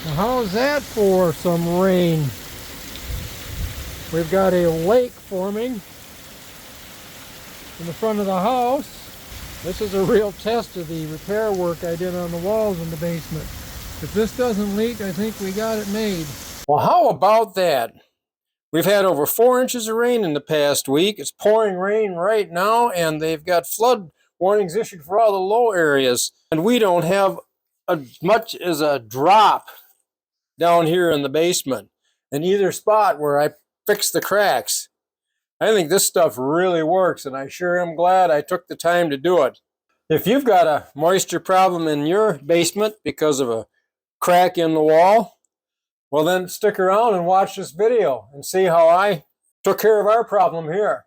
Now, how's that for some rain? We've got a lake forming in the front of the house. This is a real test of the repair work I did on the walls in the basement. If this doesn't leak, I think we got it made. Well, how about that? We've had over 4 inches of rain in the past week. It's pouring rain right now, and they've got flood warnings issued for all the low areas. And we don't have as much as a drop down here in the basement in either spot where I fixed the cracks. I think this stuff really works, and I sure am glad I took the time to do it. If you've got a moisture problem in your basement because of a crack in the wall, well then stick around and watch this video and see how I took care of our problem here.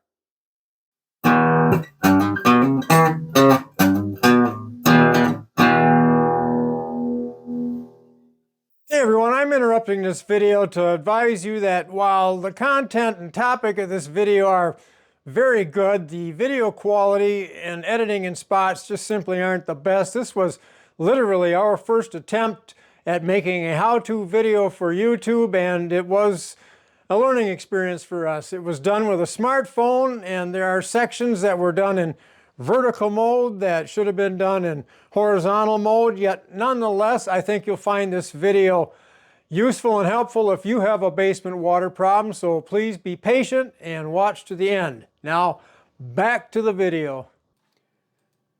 Hey everyone, I'm interrupting this video to advise you that while the content and topic of this video are very good, the video quality and editing in spots just simply aren't the best. This was literally our first attempt at making a how-to video for YouTube, and it was a learning experience for us. It was done with a smartphone, and there are sections that were done in vertical mode that should have been done in horizontal mode, yet nonetheless, I think you'll find this video useful and helpful if you have a basement water problem, so please be patient and watch to the end. Now, back to the video.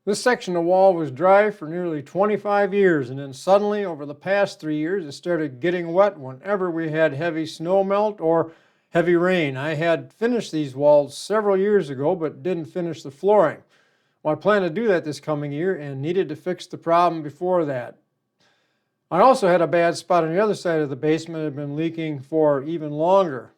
This section of wall was dry for nearly 25 years, and then suddenly, over the past 3 years, it started getting wet whenever we had heavy snow melt or heavy rain. I had finished these walls several years ago, but didn't finish the flooring. Well, I plan to do that this coming year and needed to fix the problem before that. I also had a bad spot on the other side of the basement that had been leaking for even longer.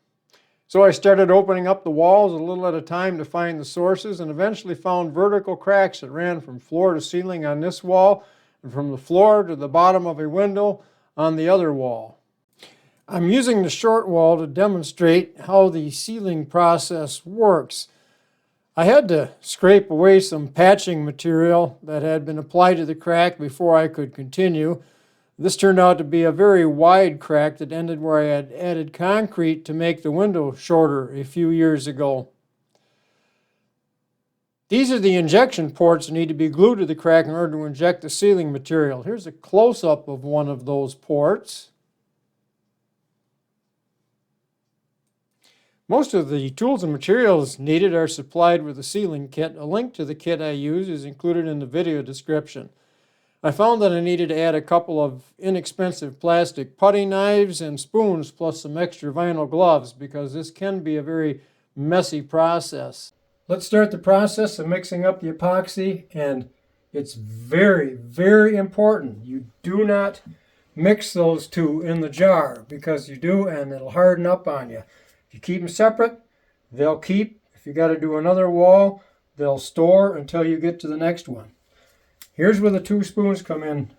So I started opening up the walls a little at a time to find the sources, and eventually found vertical cracks that ran from floor to ceiling on this wall and from the floor to the bottom of a window on the other wall. I'm using the short wall to demonstrate how the sealing process works. I had to scrape away some patching material that had been applied to the crack before I could continue. This turned out to be a very wide crack that ended where I had added concrete to make the window shorter a few years ago. These are the injection ports that need to be glued to the crack in order to inject the sealing material. Here's a close-up of one of those ports. Most of the tools and materials needed are supplied with a sealing kit. A link to the kit I use is included in the video description. I found that I needed to add a couple of inexpensive plastic putty knives and spoons plus some extra vinyl gloves because this can be a very messy process. Let's start the process of mixing up the epoxy, and it's very, very important you do not mix those two in the jar, because you do and it'll harden up on you. If you keep them separate, they'll keep. If you got to do another wall, they'll store until you get to the next one. Here's where the 2 spoons come in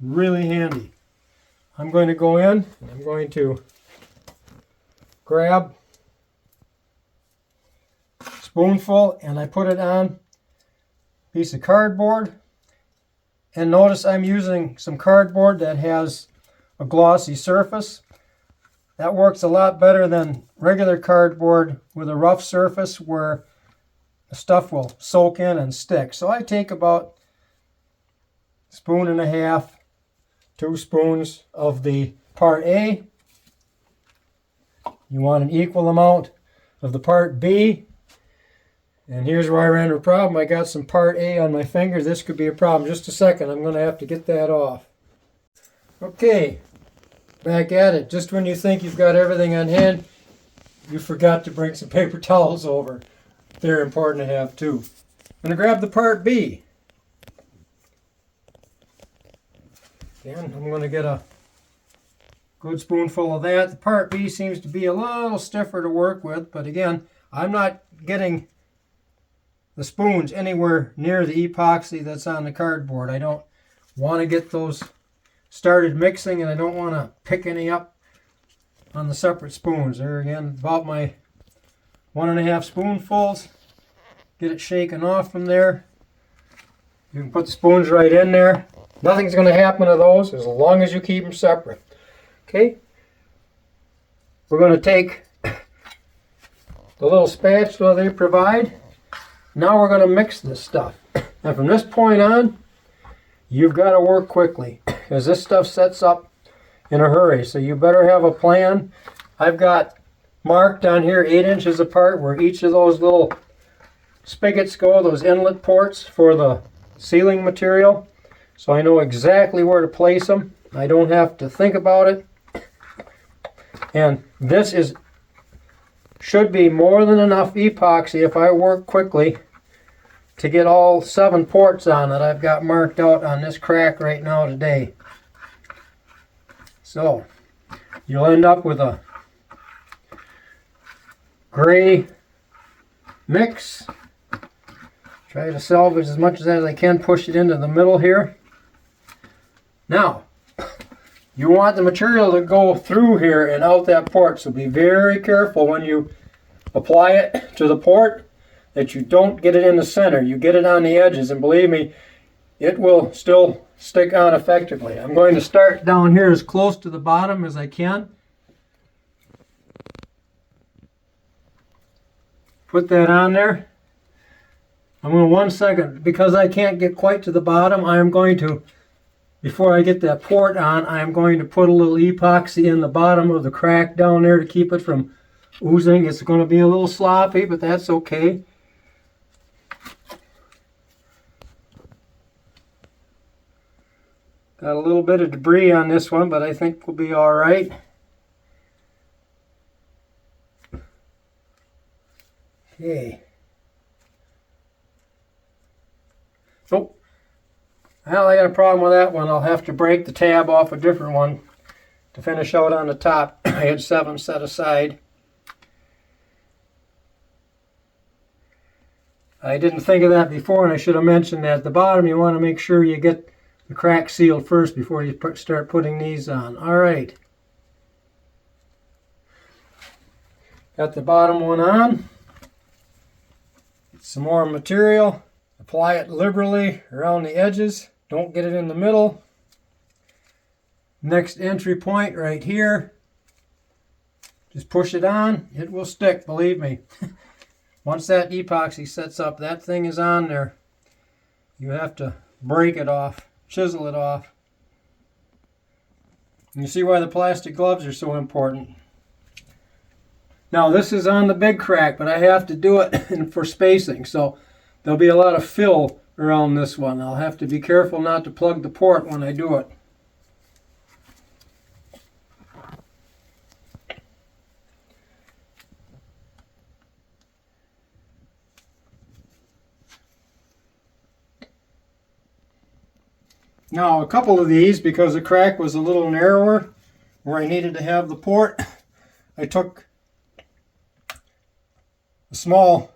really handy. I'm going to go in and I'm going to grab a spoonful and I put it on a piece of cardboard. And notice I'm using some cardboard that has a glossy surface. That works a lot better than regular cardboard with a rough surface where the stuff will soak in and stick. So I take about 1.5 spoons, 2 spoons of the part A. You want an equal amount of the part B. And here's where I ran into a problem. I got some part A on my finger. This could be a problem. Just a second, I'm going to have to get that off. Okay, back at it. Just when you think you've got everything on hand, you forgot to bring some paper towels over. They're important to have too. I'm going to grab the part B. And I'm going to get a good spoonful of that. The part B seems to be a little stiffer to work with, but again, I'm not getting the spoons anywhere near the epoxy that's on the cardboard. I don't want to get those started mixing, and I don't want to pick any up on the separate spoons. There again, about my 1.5 spoonfuls. Get it shaken off from there. You can put the spoons right in there. Nothing's going to happen to those as long as you keep them separate. Okay, we're going to take the little spatula they provide. Now we're going to mix this stuff. And from this point on, you've got to work quickly because this stuff sets up in a hurry. So you better have a plan. I've got marked on here 8 inches apart where each of those little spigots go, those inlet ports for the sealing material. So I know exactly where to place them. I don't have to think about it. And this should be more than enough epoxy if I work quickly to get all 7 ports on that I've got marked out on this crack right now today. So you'll end up with a gray mix. Try to salvage as much as I can, push it into the middle here. Now, you want the material to go through here and out that port, so be very careful when you apply it to the port that you don't get it in the center. You get it on the edges, and believe me, it will still stick on effectively. I'm going to start down here as close to the bottom as I can. Put that on there. I'm going to 1 second, because I can't get quite to the bottom, I am going to, before I get that port on, I am going to put a little epoxy in the bottom of the crack down there to keep it from oozing. It's going to be a little sloppy, but that's okay. Got a little bit of debris on this one, but I think we'll be all right. Okay. Oh, well, I got a problem with that one. I'll have to break the tab off a different one to finish out on the top. I had 7 set aside. I didn't think of that before, and I should have mentioned that at the bottom you want to make sure you get the crack sealed first before you start putting these on. All right. Got the bottom one on. Get some more material. Apply it liberally around the edges. Don't get it in the middle. Next entry point right here. Just push it on. It will stick, believe me. Once that epoxy sets up, that thing is on there. You have to break it off, chisel it off. And you see why the plastic gloves are so important. Now this is on the big crack, but I have to do it for spacing. So there'll be a lot of fill around this one. I'll have to be careful not to plug the port when I do it. Now a couple of these, because the crack was a little narrower where I needed to have the port, I took a small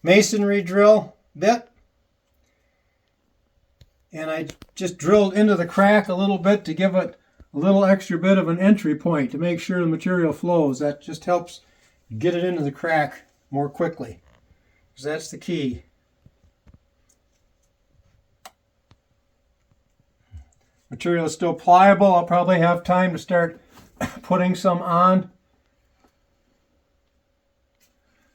masonry drill bit and I just drilled into the crack a little bit to give it a little extra bit of an entry point to make sure the material flows. That just helps get it into the crack more quickly, because that's the key. Material is still pliable. I'll probably have time to start putting some on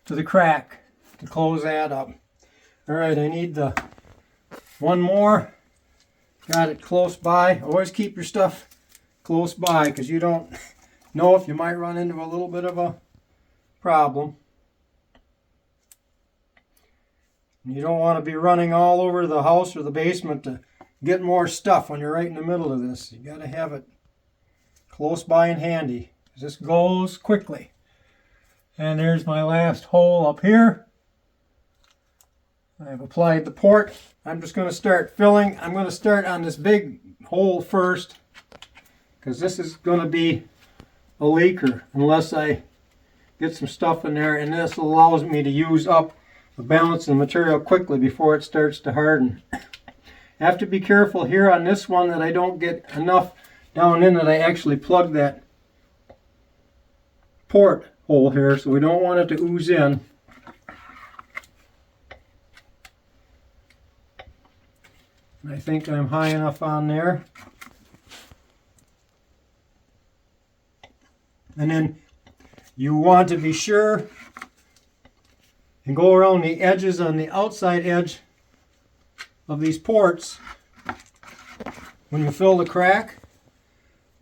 to the crack to close that up. All right, I need the one more. Got it close by. Always keep your stuff close by, because you don't know if you might run into a little bit of a problem. You don't want to be running all over the house or the basement to get more stuff when you're right in the middle of this. You got to have it close by and handy, because this goes quickly. And there's my last hole up here. I've applied the port. I'm just going to start filling. I'm going to start on this big hole first, because this is going to be a leaker unless I get some stuff in there, and this allows me to use up the balance of the material quickly before it starts to harden. I have to be careful here on this one that I don't get enough down in that I actually plug that port hole here, so we don't want it to ooze in. I think I'm high enough on there. And then you want to be sure and go around the edges on the outside edge of these ports when you fill the crack,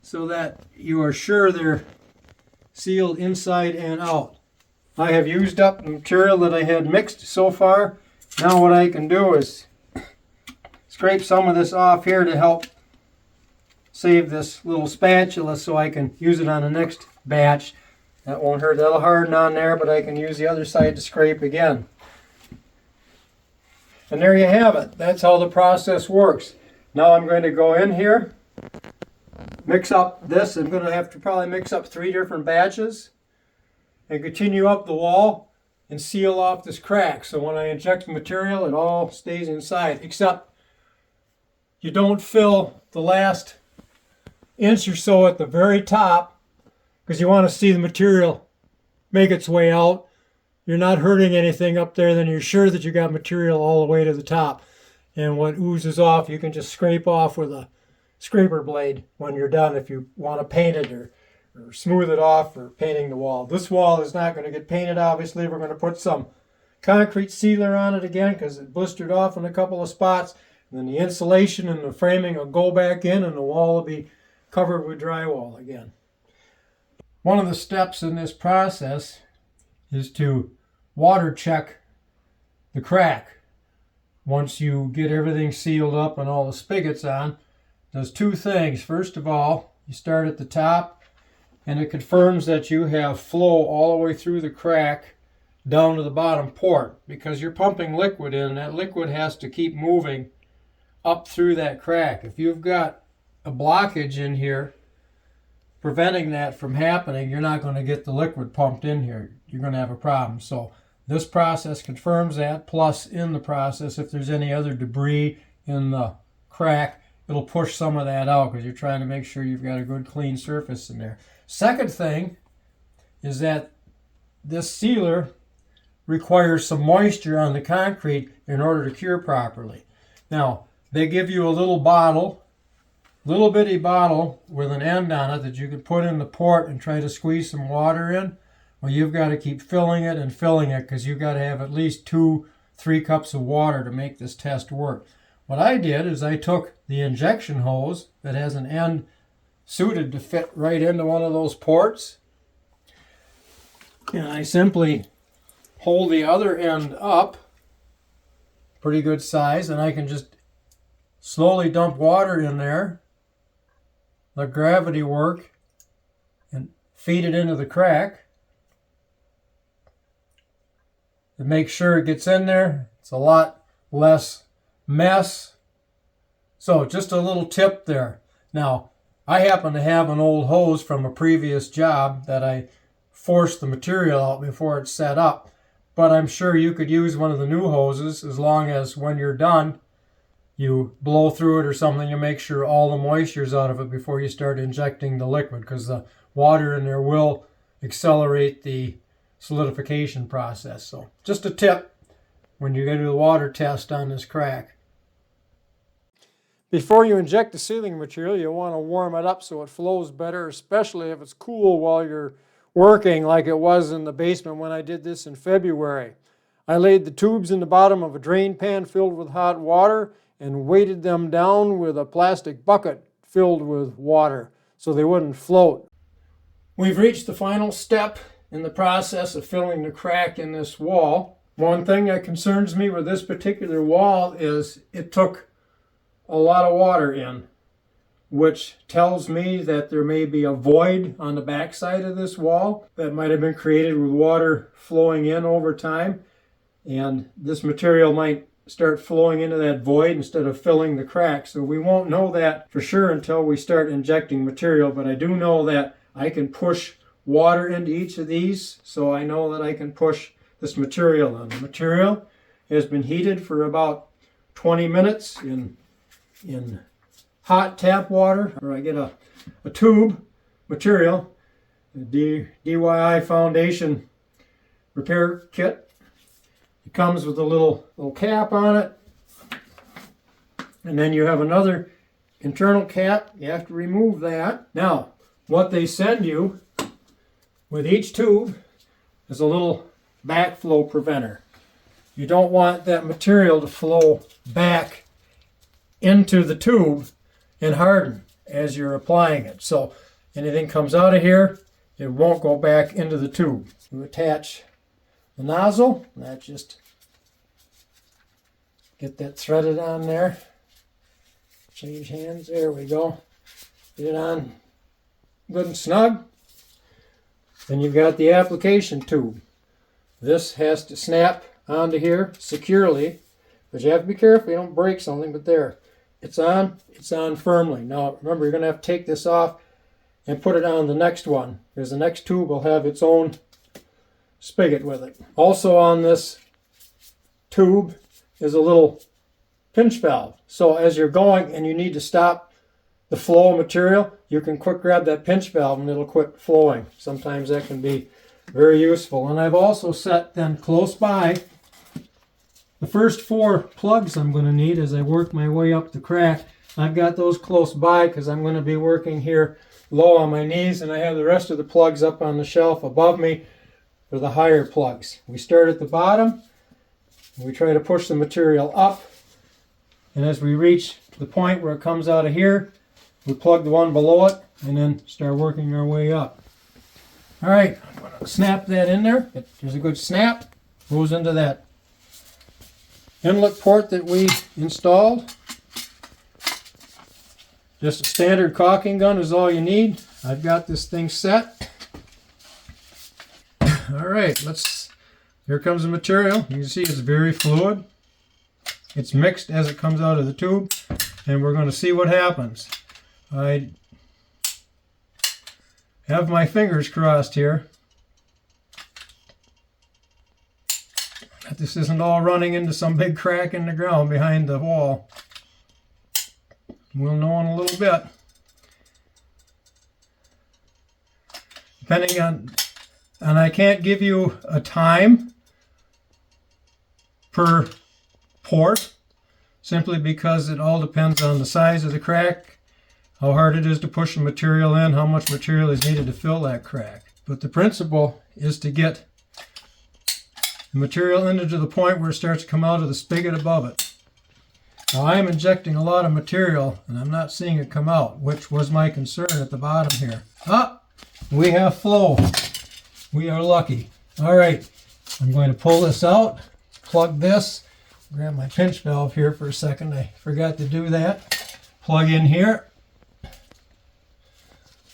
so that you are sure they're sealed inside and out. I have used up the material that I had mixed so far. Now what I can do is scrape some of this off here to help save this little spatula so I can use it on the next batch. That won't hurt. That'll harden on there, but I can use the other side to scrape again. And there you have it. That's how the process works. Now I'm going to go in here, mix up this. I'm going to have to probably mix up 3 different batches and continue up the wall and seal off this crack. So when I inject the material, it all stays inside, except you don't fill the last inch or so at the very top, because you want to see the material make its way out. You're not hurting anything up there, then you're sure that you got material all the way to the top. And what oozes off, you can just scrape off with a scraper blade when you're done, if you want to paint it or smooth it off for painting the wall. This wall is not going to get painted, obviously. We're going to put some concrete sealer on it again because it blistered off in a couple of spots. And then the insulation and the framing will go back in and the wall will be covered with drywall again. One of the steps in this process is to water check the crack. Once you get everything sealed up and all the spigots on, it does 2 things. First of all, you start at the top and it confirms that you have flow all the way through the crack down to the bottom port, because you're pumping liquid in, and that liquid has to keep moving up through that crack. If you've got a blockage in here preventing that from happening, you're not going to get the liquid pumped in here. You're going to have a problem. So this process confirms that, plus in the process, if there's any other debris in the crack, it'll push some of that out because you're trying to make sure you've got a good clean surface in there. Second thing is that this sealer requires some moisture on the concrete in order to cure properly. Now, they give you a little bottle, little bitty bottle with an end on it that you can put in the port and try to squeeze some water in. Well, you've got to keep filling it and filling it, because you've got to have at least 2-3 cups of water to make this test work. What I did is I took the injection hose that has an end suited to fit right into one of those ports, and I simply hold the other end up, pretty good size, and I can just slowly dump water in there, let gravity work, and feed it into the crack. And make sure it gets in there. It's a lot less mess. So just a little tip there. Now, I happen to have an old hose from a previous job that I forced the material out before it's set up. But I'm sure you could use one of the new hoses, as long as when you're done, you blow through it or something to make sure all the moisture's out of it before you start injecting the liquid, because the water in there will accelerate the solidification process. So just a tip when you go to the water test on this crack. Before you inject the sealing material, you want to warm it up so it flows better, especially if it's cool while you're working, like it was in the basement when I did this in February. I laid the tubes in the bottom of a drain pan filled with hot water and weighted them down with a plastic bucket filled with water so they wouldn't float. We've reached the final step in the process of filling the crack in this wall. One thing that concerns me with this particular wall is it took a lot of water in, which tells me that there may be a void on the back side of this wall that might have been created with water flowing in over time, and this material might start flowing into that void instead of filling the crack. So we won't know that for sure until we start injecting material, but I do know that I can push water into each of these, so I know that I can push this material on. The material has been heated for about 20 minutes in hot tap water, or I get a tube material, the DIY Foundation repair kit. It comes with a little cap on it, and then you have another internal cap. You have to remove that. Now, what they send you With each tube is a little backflow preventer. You don't want that material to flow back into the tube and harden as you're applying it. So anything comes out of here, it won't go back into the tube. You attach the nozzle, and that just get that threaded on there. Change hands, there we go. Get it on good and snug. Then you've got the application tube. This has to snap onto here securely, but you have to be careful you don't break something. But there, it's on firmly. Now remember, you're going to have to take this off and put it on the next one, because the next tube will have its own spigot with it. Also on this tube is a little pinch valve. So as you're going and you need to stop the flow of material, you can quick grab that pinch valve and it'll quit flowing. Sometimes that can be very useful. And I've also set then close by the first 4 plugs I'm going to need as I work my way up the crack. I've got those close by because I'm going to be working here low on my knees, and I have the rest of the plugs up on the shelf above me for the higher plugs. We start at the bottom, and we try to push the material up, and as we reach the point where it comes out of here, we plug the one below it and then start working our way up. All right, I'm going to snap that in there. There's a good snap. Goes into that inlet port that we installed. Just a standard caulking gun is all you need. I've got this thing set. All right, here comes the material. You can see it's very fluid. It's mixed as it comes out of the tube, and we're going to see what happens. I have my fingers crossed here that this isn't all running into some big crack in the ground behind the wall. We'll know in a little bit. Depending on, and I can't give you a time per port, simply because it all depends on the size of the crack, how hard it is to push the material in, how much material is needed to fill that crack. But the principle is to get the material into the point where it starts to come out of the spigot above it. Now I am injecting a lot of material and I'm not seeing it come out, which was my concern at the bottom here. We have flow. We are lucky. All right, I'm going to pull this out, plug this, grab my pinch valve here for a second. I forgot to do that. Plug in here.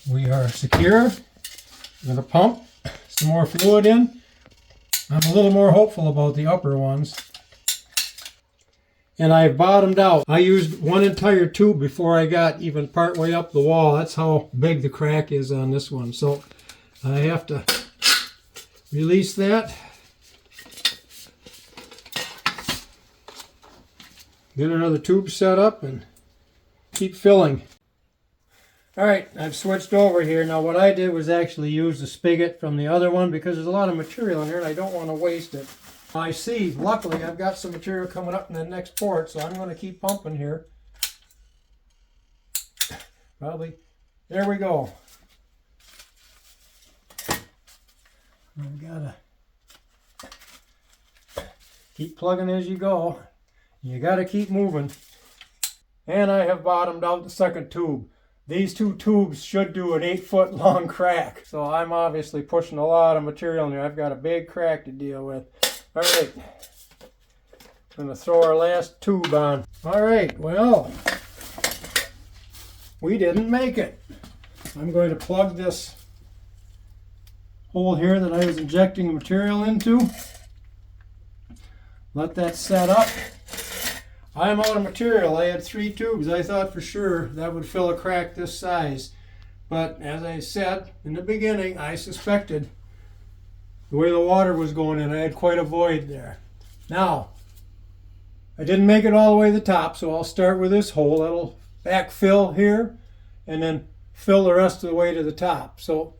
We are secure. I'm going to pump some more fluid in. I'm a little more hopeful about the upper ones. And I've bottomed out. I used one entire tube before I got even part way up the wall. That's how big the crack is on this one. So I have to release that. Get another tube set up and keep filling. All right, I've switched over here. Now what I did was actually use the spigot from the other one because there's a lot of material in here and I don't want to waste it. I see, luckily I've got some material coming up in the next port, so I'm going to keep pumping here. Probably, there we go. I've got to keep plugging as you go. You got to keep moving. And I have bottomed out the second tube. These 2 tubes should do an 8-foot long crack. So I'm obviously pushing a lot of material in there. I've got a big crack to deal with. All right, I'm going to throw our last tube on. All right, well, we didn't make it. I'm going to plug this hole here that I was injecting the material into. Let that set up. I'm out of material. I had 3 tubes. I thought for sure that would fill a crack this size. But as I said in the beginning, I suspected the way the water was going in, I had quite a void there. Now, I didn't make it all the way to the top, so I'll start with this hole. That'll backfill here and then fill the rest of the way to the top. So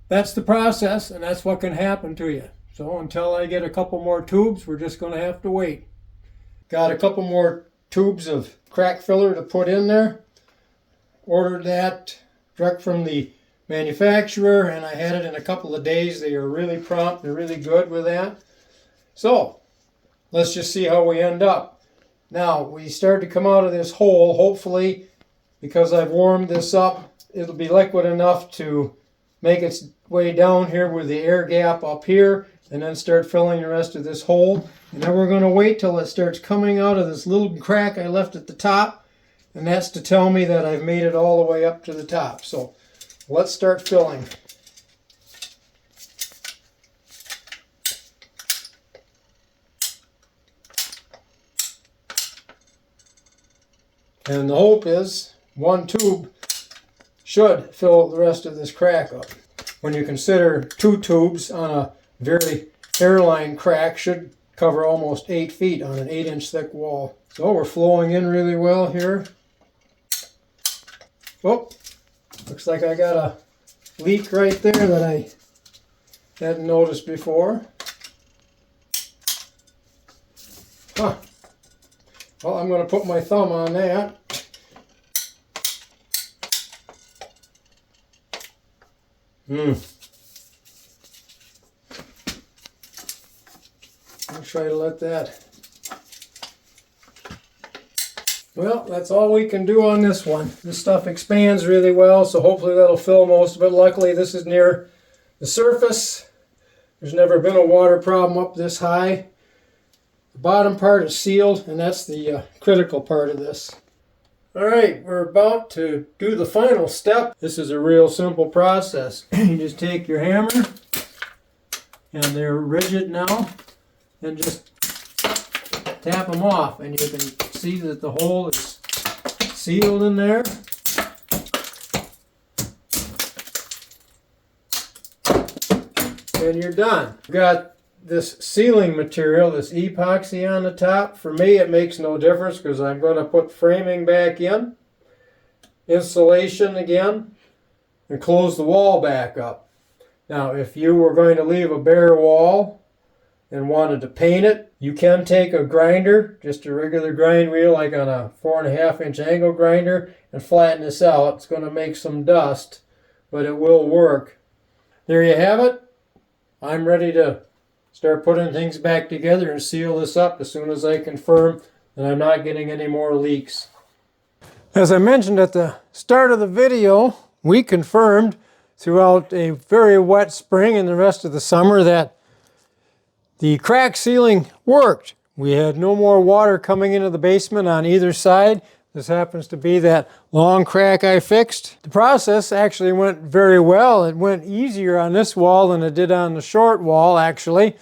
that's the process, and that's what can happen to you. So until I get a couple more tubes, we're just going to have to wait. Got a couple more tubes of crack filler to put in there. Ordered that direct from the manufacturer, and I had it in a couple of days. They are really prompt. They're really good with that. So let's just see how we end up. Now we start to come out of this hole. Hopefully, because I've warmed this up, it'll be liquid enough to make its way down here with the air gap up here, and then start filling the rest of this hole. And then we're going to wait till it starts coming out of this little crack I left at the top, and that's to tell me that I've made it all the way up to the top. So let's start filling. And the hope is one tube should fill the rest of this crack up. When you consider 2 tubes on a very hairline crack, should cover almost 8 feet on an 8-inch thick wall. So we're flowing in really well here. Oh, looks like I got a leak right there that I hadn't noticed before. Huh. Well, I'm going to put my thumb on that. I'll try to let that. Well, that's all we can do on this one. This stuff expands really well, so hopefully that'll fill most of it. Luckily, this is near the surface. There's never been a water problem up this high. The bottom part is sealed, and that's the critical part of this. All right, we're about to do the final step. This is a real simple process. You just take your hammer, and they're rigid now, and just tap them off, and you can see that the hole is sealed in there. And you're done. You've got this sealing material, this epoxy on the top. For me, it makes no difference because I'm going to put framing back in, insulation again, and close the wall back up. Now, if you were going to leave a bare wall and wanted to paint it, you can take a grinder, just a regular grind wheel like on a 4.5-inch angle grinder, and flatten this out. It's going to make some dust, but it will work. There you have it. I'm ready to start putting things back together and seal this up as soon as I confirm that I'm not getting any more leaks. As I mentioned at the start of the video, we confirmed throughout a very wet spring and the rest of the summer that the crack sealing worked. We had no more water coming into the basement on either side. This happens to be that long crack I fixed. The process actually went very well. It went easier on this wall than it did on the short wall, actually.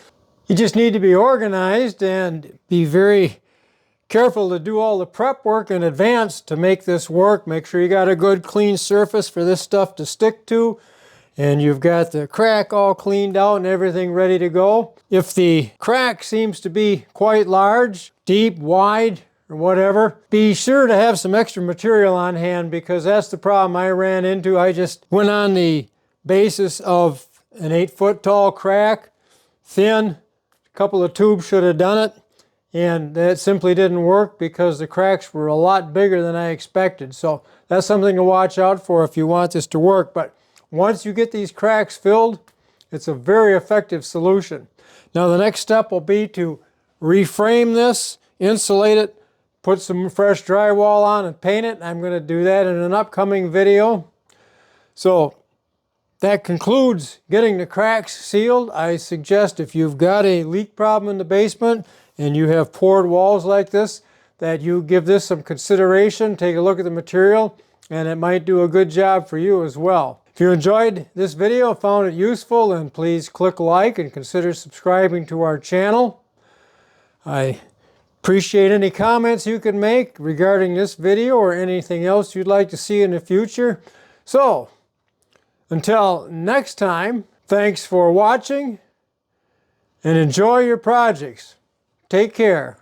You just need to be organized and be very careful to do all the prep work in advance to make this work. Make sure you got a good clean surface for this stuff to stick to, and you've got the crack all cleaned out and everything ready to go. If the crack seems to be quite large, deep, wide, or whatever, be sure to have some extra material on hand, because that's the problem I ran into. I just went on the basis of an 8-foot tall crack, thin, a couple of tubes should have done it, and that simply didn't work because the cracks were a lot bigger than I expected. So that's something to watch out for if you want this to work. But once you get these cracks filled, it's a very effective solution. Now the next step will be to reframe this, insulate it, put some fresh drywall on and paint it. I'm going to do that in an upcoming video. So that concludes getting the cracks sealed. I suggest if you've got a leak problem in the basement and you have poured walls like this, that you give this some consideration, take a look at the material, and it might do a good job for you as well. If you enjoyed this video, found it useful, then please click like and consider subscribing to our channel. I appreciate any comments you can make regarding this video or anything else you'd like to see in the future. So, until next time, thanks for watching and enjoy your projects. Take care.